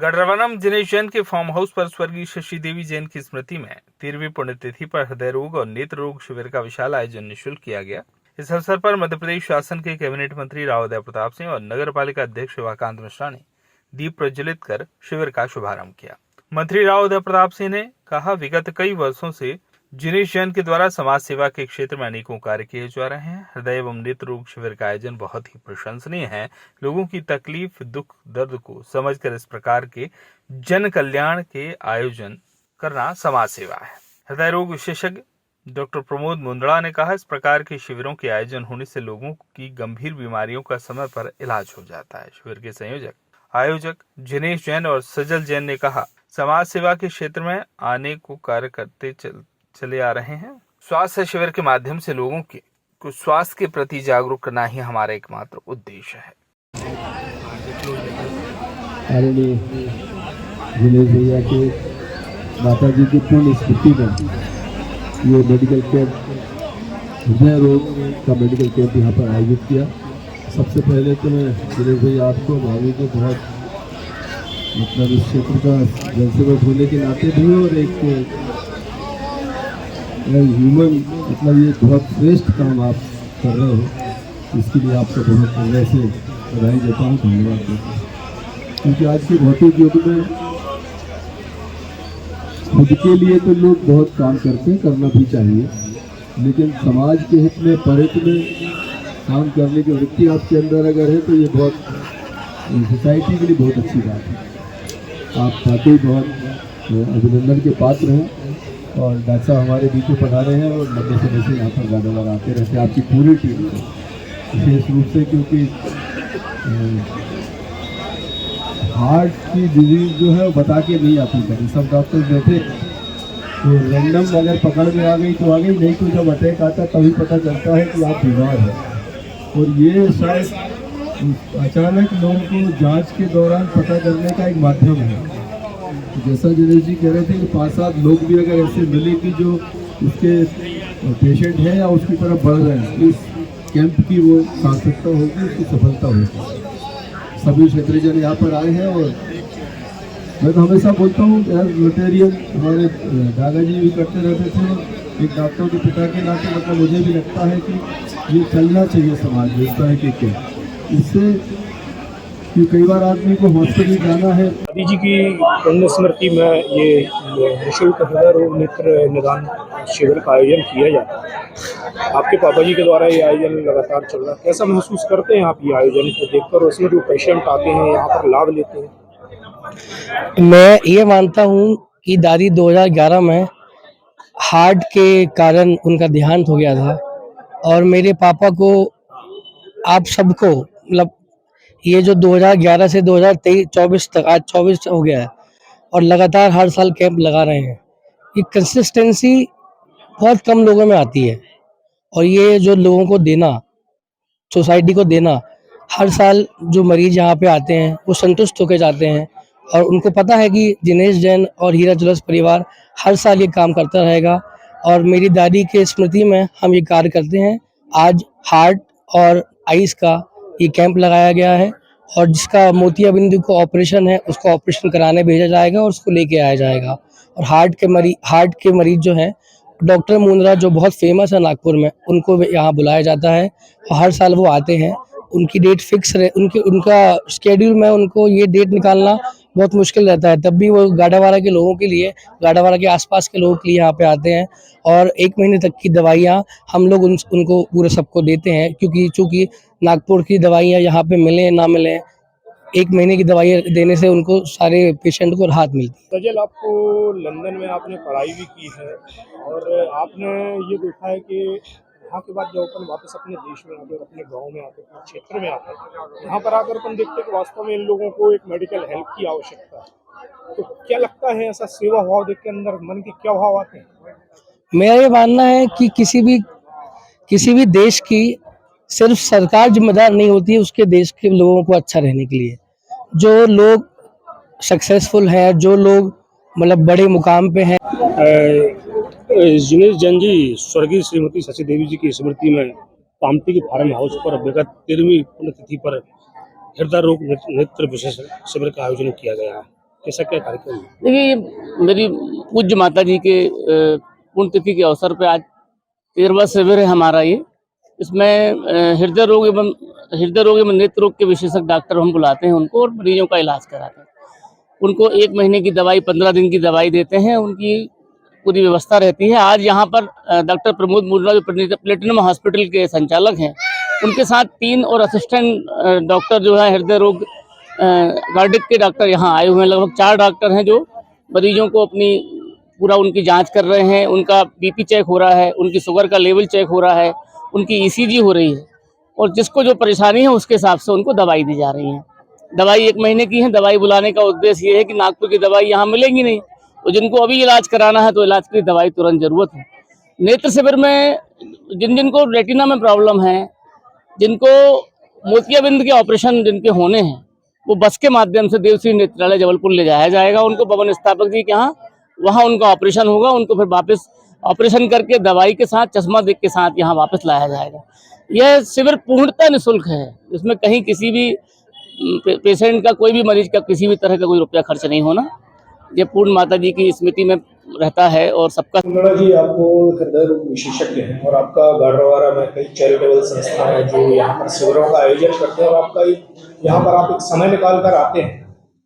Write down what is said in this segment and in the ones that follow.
गढ़वानम जिनेश जैन के farm house पर स्वर्गीय शशि देवी जैन की स्मृति में 13वीं पुण्यतिथि पर हृदय रोग और नेत्र रोग शिविर का विशाल आयोजन निःशुल्क किया गया। इस अवसर पर मध्य प्रदेश शासन के कैबिनेट मंत्री राव उदय प्रताप सिंह और नगर पालिका अध्यक्ष शिवाकांत मिश्रा ने दीप प्रज्वलित कर शिविर का शुभारंभ किया। मंत्री राव उदय प्रताप सिंह ने कहा, विगत कई वर्षों से जिनेश जैन के द्वारा समाज सेवा के क्षेत्र में अनेकों कार्य किए जा रहे हैं। हृदय एवं नेत्र रोग शिविर का आयोजन बहुत ही प्रशंसनीय है। लोगों की तकलीफ, दुख, दर्द को समझकर इस प्रकार के जन कल्याण के आयोजन करना समाज सेवा है। हृदय रोग विशेषज्ञ डॉक्टर प्रमोद मुंदड़ा ने कहा, इस प्रकार के शिविरों के आयोजन होने से लोगों की गंभीर बीमारियों का समय पर इलाज हो जाता है। शिविर के आयोजक जिनेश जैन और सजल जैन ने कहा, समाज सेवा के क्षेत्र में आने को कार्य करते चले आ रहे हैं। स्वास्थ्य शिविर के माध्यम से लोगों को स्वास्थ्य के प्रति जागरूक करना ही हमारा एकमात्र उद्देश्य है। आदरणीय जिनेश भैया के माता जी की पूर्ण स्मृति में ये मेडिकल कैंप, हृदय रोग का मेडिकल कैंप यहाँ पर आयोजित किया। सबसे पहले तो मैं जिनेश भैया आपको भाभी को बहुत मतलब इस क्षेत्र का जनसेवक होने के नाते भी और एक ह्यूमन मतलब ये बहुत श्रेष्ठ काम आप कर रहे हो, इसके लिए आपको बहुत हृदय से बधाई देता हूँ, धन्यवाद देता हूँ। क्योंकि आज के भौतिक युग में खुद के लिए तो लोग बहुत काम करते हैं, करना भी चाहिए, लेकिन समाज के हित में, परहित में काम करने की वृत्ति आपके अंदर अगर है तो ये बहुत सोसाइटी के लिए बहुत अच्छी बात है। आप वाकई बहुत अभिनंदन के पात्र हैं और डॉक्टर साहब हमारे बीच में पधारे हैं और लंबे समय से यहाँ पर ज़्यादा बार आते रहते हैं। आपकी पूरी टीम को विशेष रूप से, क्योंकि हार्ट की डिजीज जो है वो बता के नहीं आती कभी। सब डॉक्टर बैठे तो रैंडम अगर पकड़ में आ गई तो आ गई, नहीं तो जब अटैक आता तभी पता चलता है कि आप बीमार हैं। और ये शायद अचानक लोगों को जांच के दौरान पता करने का एक माध्यम है। जैसा जिनेश जी कह रहे थे कि 5-7 लोग भी अगर ऐसे मिले कि जो उसके पेशेंट हैं या उसकी तरफ बढ़ रहे हैं, इस कैंप की वो सार्थकता होगी, उसकी सफलता होगी। सभी क्षेत्रीजन यहाँ पर आए हैं और मैं तो हमेशा बोलता हूँ एज रोटेरियन, हमारे दादाजी भी करते रहते थे, एक डॉक्टर के पिता के नाते मतलब मुझे भी लगता है कि ये चलना चाहिए समाज में इस तरह के कैंप। इससे कि कई बार आदमी को हॉस्पिटल जाना है। दादी जी की पुण्य स्मृति में ये निःशुल्क हृदय रोग नेत्र निदान शिविर का आयोजन किया जाता है। आपके पापा जी के द्वारा ये आयोजन लगातार चल रहा है। कैसा महसूस करते हैं आप ये आयोजन को देखकर, उसमें जो पेशेंट आते हैं यहाँ पर लाभ लेते हैं? मैं ये मानता हूँ कि दादी 2011 में हार्ट के कारण उनका देहांत हो गया था और मेरे पापा को, आप सबको, मतलब ये जो 2011 से 2023-24 तक, आज 24 हो गया है और लगातार हर साल कैंप लगा रहे हैं। ये कंसिस्टेंसी बहुत कम लोगों में आती है और ये जो लोगों को देना, सोसाइटी को देना, हर साल जो मरीज यहाँ पे आते हैं वो संतुष्ट होकर जाते हैं और उनको पता है कि जिनेश जैन और हीरा ज्वेलर्स परिवार हर साल ये काम करता रहेगा और मेरी दादी के स्मृति में हम ये कार्य करते हैं। आज हार्ट और आइस का ये कैंप लगाया गया है और जिसका मोतियाबिंद को ऑपरेशन है उसको ऑपरेशन कराने भेजा जाएगा और उसको लेके आया जाएगा। और हार्ट के मरीज जो हैं, डॉक्टर मुंदरा जो बहुत फेमस है नागपुर में, उनको यहाँ बुलाया जाता है और हर साल वो आते हैं। उनकी डेट फिक्स रहे, उनका शेड्यूल में उनको ये डेट निकालना बहुत मुश्किल रहता है, तब भी वो गाड़ावाला के लोगों के लिए, गाड़ावाला के आसपास के लोगों के लिए यहाँ पे आते हैं और 1 महीने तक की दवाइयाँ हम लोग उनको पूरे सबको देते हैं, क्योंकि चूँकि नागपुर की दवाइयाँ यहाँ पे मिले ना मिले, 1 महीने की दवाइयाँ देने से उनको सारे पेशेंट को राहत मिलती है। सजल, आपको लंदन में आपने पढ़ाई भी की है और आपने ये देखा है कि यहाँ के बाद जब अपन वापस अपने देश में आते और अपने गांव में आते, अपने क्षेत्र में आते, यहाँ पर आकर अपन देखते कि वास्तव में इन लोगों को एक मेडिकल हेल्प की आवश्यकता है। तो क्या लगता है, ऐसा सेवा भाव देख के अंदर मन के क्या भाव आते हैं? मेरा ये मानना है कि किसी भी देश की सिर्फ सरकार जिम्मेदार नहीं होती है उसके देश के लोगों को अच्छा रहने के लिए। जो लोग सक्सेसफुल हैं, जो लोग मतलब बड़े मुकाम पे हैं। जिनेश जैन जी स्वर्गीय श्रीमती शशि देवी जी की स्मृति में कामती के फार्म हाउस पर विगत 13वीं पुण्यतिथि पर हृदय रोग नेत्र विशेष शिविर का आयोजन किया गया है। कैसा क्या कार्यक्रम है? देखिए, ये मेरी पूज्य माता जी के पुण्यतिथि के अवसर पे आज 13वां शिविर है हमारा ये। इसमें हृदय रोग एवं नेत्र रोग के विशेषज्ञ डॉक्टर हम बुलाते हैं उनको, और मरीजों का इलाज कराते हैं। उनको 1 महीने की दवाई, 15 दिन की दवाई देते हैं, उनकी पूरी व्यवस्था रहती है। आज यहाँ पर डॉक्टर प्रमोद मुर्ला जो प्लेटिनम हॉस्पिटल के संचालक हैं, उनके साथ 3 और असिस्टेंट डॉक्टर जो है हृदय रोग कार्डिक के डॉक्टर यहाँ आए हुए हैं। लगभग 4 डॉक्टर हैं जो मरीजों को अपनी पूरा उनकी जांच कर रहे हैं। उनका बीपी चेक हो रहा है, उनकी शुगर का लेवल चेक हो रहा है, उनकी ईसीजी हो रही है, और जिसको जो परेशानी है उसके हिसाब से उनको दवाई दी जा रही है। दवाई 1 महीने की है। दवाई बुलाने का उद्देश्य ये है कि नागपुर की दवाई यहाँ मिलेंगी नहीं, तो जिनको अभी इलाज कराना है तो इलाज की दवाई तुरंत जरूरत है। नेत्र शिविर में जिनको रेटिना में प्रॉब्लम है, जिनको मोतियाबिंद के ऑपरेशन जिनके होने हैं, वो बस के माध्यम से देवश्री नेत्रालय जबलपुर ले जाया जाएगा। उनको भवन स्थापक जी के यहाँ, वहाँ उनका ऑपरेशन होगा। उनको फिर वापस ऑपरेशन करके दवाई के साथ, चश्मा देख के साथ यहाँ वापस लाया जाएगा। यह शिविर पूर्णतः निःशुल्क है। इसमें कहीं किसी भी पेशेंट का, कोई भी मरीज का किसी भी तरह का कोई रुपया खर्च नहीं होना। ये पूर्ण माता जी की स्मृति में रहता है और सबका। कुंदड़ा जी, आपको हृदय रोग विशेषज्ञ हैं और आपका गाडरवारा में कई चैरिटेबल संस्थाएं हैं जो यहाँ पर शिविरों का आयोजन करते हैं, और आपका यहाँ पर आप एक समय निकाल कर आते हैं।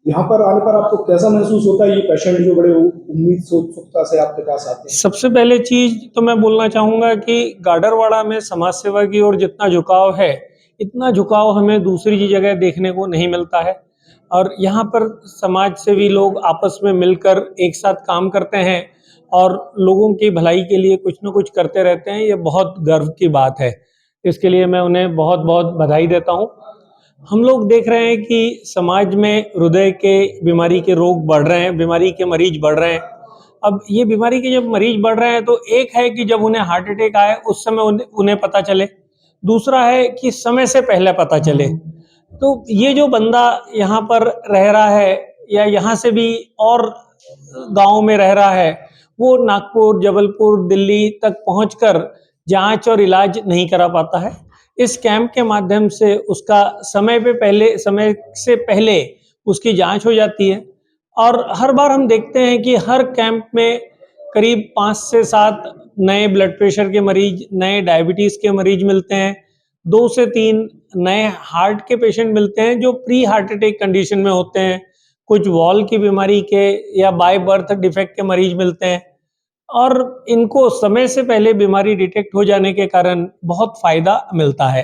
यहाँ पर आने पर आपको कैसा महसूस होता है? ये पेशेंट जो बड़े उम्मीद से, उत्सुकता से आपके पास आते हैं। सबसे पहले चीज तो मैं बोलना चाहूंगा कि गाडरवाड़ा में समाज सेवा की ओर जितना झुकाव है, इतना झुकाव हमें दूसरी जगह देखने को नहीं मिलता है। और यहाँ पर समाज सेवी लोग आपस में मिलकर एक साथ काम करते हैं और लोगों की भलाई के लिए कुछ न कुछ करते रहते हैं। ये बहुत गर्व की बात है। इसके लिए मैं उन्हें बहुत बहुत बधाई देता हूँ। हम लोग देख रहे हैं कि समाज में हृदय के बीमारी के रोग बढ़ रहे हैं, बीमारी के मरीज बढ़ रहे हैं। अब ये बीमारी के जब मरीज बढ़ रहे हैं तो एक है कि जब उन्हें हार्ट अटैक आए उस समय उन्हें पता चले, दूसरा है कि समय से पहले पता चले। तो ये जो बंदा यहाँ पर रह रहा है या यहाँ से भी और गांव में रह रहा है, वो नागपुर, जबलपुर, दिल्ली तक पहुंचकर जांच और इलाज नहीं करा पाता है। इस कैंप के माध्यम से उसका समय से पहले उसकी जांच हो जाती है। और हर बार हम देखते हैं कि हर कैंप में करीब 5 से 7 नए ब्लड प्रेशर के मरीज, नए डायबिटीज के मरीज मिलते हैं, 2 से 3 नए हार्ट के पेशेंट मिलते हैं जो प्री हार्ट अटैक कंडीशन में होते हैं, कुछ वॉल की बीमारी के या बाय बर्थ डिफेक्ट के मरीज मिलते हैं। और इनको समय से पहले बीमारी डिटेक्ट हो जाने के कारण बहुत फायदा मिलता है।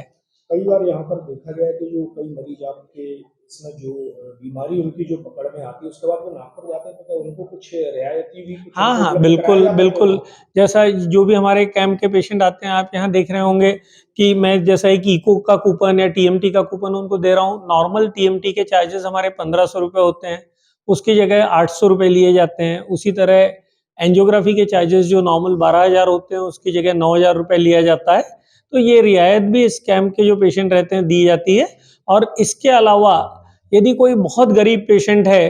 कई बार यहाँ पर देखा गया है कि जो कई मरीज आपके इसमें जो बीमारी उनकी जो पकड़ में आती है, उसके बाद वो नागपुर जाते हैं, तो क्या उनको कुछ रियायती भी कुछ हाँ, उपलब्ध बिल्कुल कराया जाता है? बिल्कुल। जैसा जो भी हमारे कैंप के पेशेंट आते हैं, आप यहाँ देख रहे होंगे कि मैं जैसा एक इको का कूपन या टीएमटी का कूपन उनको दे रहा हूँ। नॉर्मल टीएमटी के चार्जेस हमारे 1500 रुपये होते हैं, उसकी जगह 800 रुपये लिए जाते हैं। उसी तरह एंजियोग्राफी के चार्जेस जो नॉर्मल 12,000 होते हैं, उसकी जगह 9,000 रुपये लिया जाता है। तो ये रियायत भी इस कैंप के जो पेशेंट रहते हैं दी जाती है। और इसके अलावा यदि कोई बहुत गरीब पेशेंट है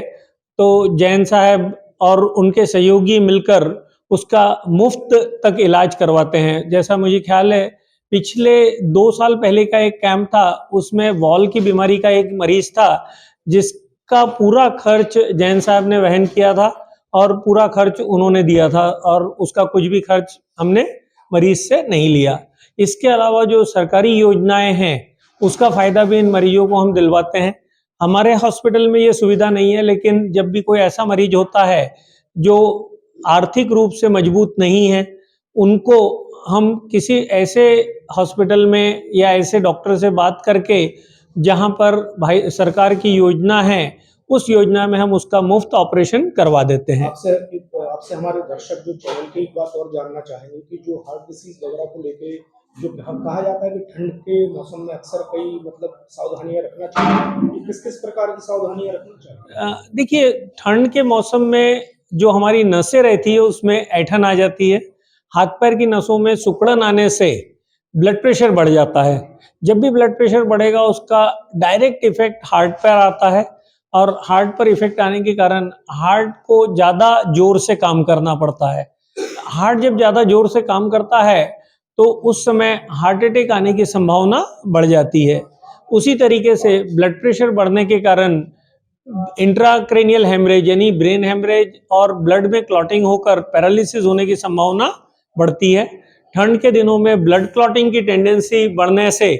तो जैन साहब और उनके सहयोगी मिलकर उसका मुफ्त तक इलाज करवाते हैं। जैसा मुझे ख्याल है पिछले 2 साल पहले का एक कैंप था, उसमें वॉल की बीमारी का एक मरीज था जिसका पूरा खर्च जैन साहब ने वहन किया था और पूरा खर्च उन्होंने दिया था, और उसका कुछ भी खर्च हमने मरीज से नहीं लिया। इसके अलावा जो सरकारी योजनाएं हैं उसका फायदा भी इन मरीजों को हम दिलवाते हैं। हमारे हॉस्पिटल में ये सुविधा नहीं है, लेकिन जब भी कोई ऐसा मरीज होता है जो आर्थिक रूप से मजबूत नहीं है, उनको हम किसी ऐसे हॉस्पिटल में या ऐसे डॉक्टर से बात करके जहां पर भाई सरकार की योजना है, उस योजना में हम उसका मुफ्त ऑपरेशन करवा देते हैं। आपसे हमारे दर्शक जो चैनल की एक बात और जानना चाहेंगे कि जो हार्ट डिसीज वगैरह को लेके जो कहा जाता है कि ठंड के मौसम में अक्सर कई सावधानियां रखना चाहिए, किस किस प्रकार की सावधानियां रखना चाहिए? देखिए, ठंड के मौसम में जो हमारी नसें रहती है उसमें ऐंठन आ जाती है। हाथ पैर की नसों में सिकुड़न आने से ब्लड प्रेशर बढ़ जाता है। जब भी ब्लड प्रेशर बढ़ेगा उसका डायरेक्ट इफेक्ट हार्ट पर आता है, और हार्ट पर इफेक्ट आने के कारण हार्ट को ज़्यादा जोर से काम करना पड़ता है। हार्ट जब ज़्यादा जोर से काम करता है तो उस समय हार्ट अटैक आने की संभावना बढ़ जाती है। उसी तरीके से ब्लड प्रेशर बढ़ने के कारण इंट्राक्रेनियल हेमरेज यानी ब्रेन हेमरेज और ब्लड में क्लॉटिंग होकर पैरालिसिस होने की संभावना बढ़ती है। ठंड के दिनों में ब्लड क्लॉटिंग की टेंडेंसी बढ़ने से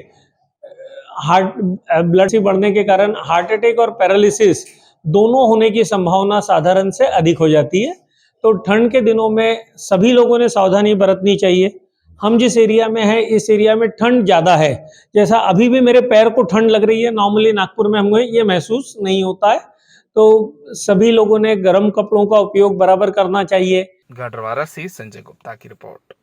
ब्लड बढ़ने के कारण हार्ट अटैक और पैरालिसिस दोनों होने की संभावना साधारण से अधिक हो जाती है। तो ठंड के दिनों में सभी लोगों ने सावधानी बरतनी चाहिए। हम जिस एरिया में हैं इस एरिया में ठंड ज़्यादा है, जैसा अभी भी मेरे पैर को ठंड लग रही है, नॉर्मली नागपुर में हमें ये महसूस नहीं होता है। तो सभी लोगों ने गर्म कपड़ों का उपयोग बराबर करना चाहिए। गाडरवारा से संजय गुप्ता की रिपोर्ट।